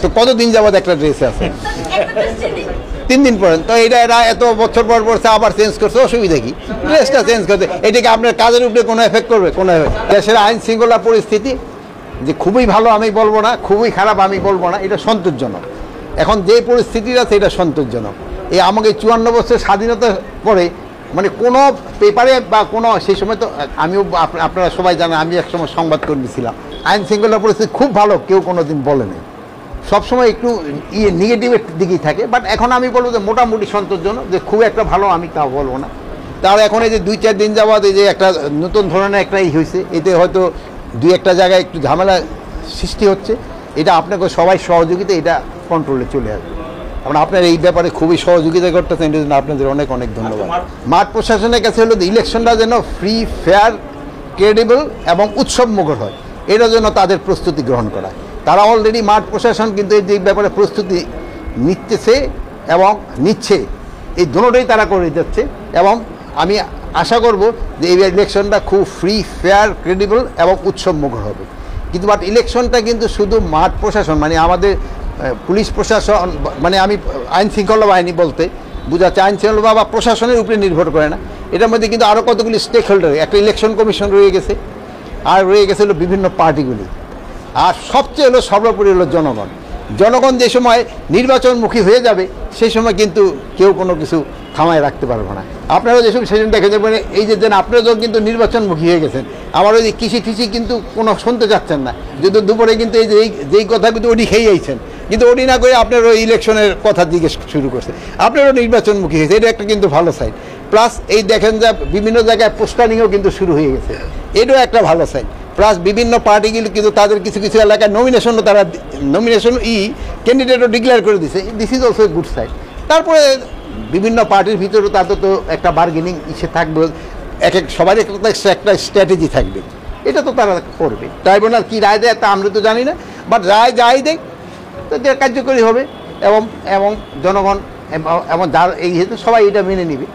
তো কতদিন যাবত একটা ড্রেসে আছে? 3 দিন পরে। তো এটা এরা এত বছর পর পরছে, আবার চেঞ্জ করছে, অসুবিধা কি? ড্রেসটা চেঞ্জ করতে এটাকে আপনার কাজের উপরে কোনো এফেক্ট করবে? কোনো দেশের আইন শৃঙ্খলা পরিস্থিতি যে খুবই ভালো আমি বলবো না, খুবই খারাপ আমি বলবো না, এটা সন্তোষজনক। এখন যে পরিস্থিতি আছে এটা সন্তোষজনক। এই আমাকে 54 বছর স্বাধীনতার পরে মানে কোনো পেপারে বা কোনো সেই সময় তো আমিও আপনারা সবাই জানেন আমি একসময় সংবাদকর্মী ছিলাম, আইন শৃঙ্খলা পরিস্থিতি খুব ভালো কেউ কোনো দিন বলেনি, সবসময় একটু নেগেটিভের দিকেই থাকে। বাট এখন আমি বলবো যে মোটামুটি সন্তোষজনক, যে খুব একটা ভালো আমি তাও বলবো না। তার এখন এই যে 2-4 দিন যাওয়াতে এই যে একটা নতুন ধরনের একটা হয়েছে, এতে হয়তো 2-1টা জায়গায় একটু ঝামেলা সৃষ্টি হচ্ছে, এটা আপনাকে সবাই সহযোগিতা এটা কন্ট্রোলে চলে আসবে। আপনার এই ব্যাপারে খুবই সহযোগিতা করতেছেন, এর জন্য আপনাদের অনেক অনেক ধন্যবাদ। মাঠ প্রশাসনের কাছে হলো ইলেকশনটা যেন ফ্রি, ফেয়ার, ক্রেডিবল এবং উৎসবমুখর হয়, এটার জন্য তাদের প্রস্তুতি গ্রহণ করা। তারা অলরেডি মাঠ প্রশাসন কিন্তু এই যে ব্যাপারে প্রস্তুতি নিচ্ছে এবং নিচ্ছে, এই দুটোটাই তারা করে যাচ্ছে। এবং আমি আশা করব যে এই ইলেকশনটা খুব ফ্রি, ফেয়ার, ক্রেডিবল এবং উৎসবমুখর হবে। কিন্তু বাট ইলেকশনটা কিন্তু শুধু মাঠ প্রশাসন মানে আমাদের পুলিশ প্রশাসন মানে আমি আইন শৃঙ্খলা বাহিনী বলতে বোঝাচ্ছে, আইন শৃঙ্খলা বা প্রশাসনের উপরে নির্ভর করে না, এটার মধ্যে কিন্তু আরও কতগুলি স্টেক হোল্ডার, একটা ইলেকশন কমিশন রয়ে গেছে, আর রয়ে গেছে হলো বিভিন্ন পার্টিগুলি, আর সবচেয়ে হলো সর্বোপরি হলো জনগণ। জনগণ যে সময় নির্বাচনমুখী হয়ে যাবে সেই সময় কিন্তু কেউ কোনো কিছু থামায় রাখতে পারবে না। আপনারাও যেসব সেদিন দেখে যাবেন এই যে আপনারা যখন কিন্তু নির্বাচনমুখী হয়ে গেছেন, আমার ওই যে কৃষি কিন্তু কোনো শুনতে চাচ্ছেন না, যদি দুপুরে কিন্তু এই যে যেই কথা কিন্তু ওটি খেয়ে যাইছেন, কিন্তু ওটি না করে আপনার ওই ইলেকশনের কথা জিজ্ঞেস শুরু করছে, আপনারও নির্বাচনমুখী হয়েছে, এটা একটা কিন্তু ভালো সাইড। প্লাস এই দেখেন যে বিভিন্ন জায়গায় পোস্টারিংও কিন্তু শুরু হয়ে গেছে, এটাও একটা ভালো সাইড। প্লাস বিভিন্ন পার্টিগুলো কিন্তু তাদের কিছু কিছু এলাকায় নমিনেশনও তারা ক্যান্ডিডেটও ডিক্লেয়ার করে দিছে, this is also a good side. তারপরে বিভিন্ন পার্টির ভিতরে তাদের তো একটা বার্গেনিং ইসে থাকবে, সবার একটা স্ট্র্যাটেজি থাকবে, এটা তো তারা করবে। ট্রাইব্যুনাল কী রায় দেয় তা আমরা তো জানি না, বাট রায় যাই দেখ তো কার্যকরী হবে এবং জনগণ এবং যার এই সবাই এটা মেনে নেবে।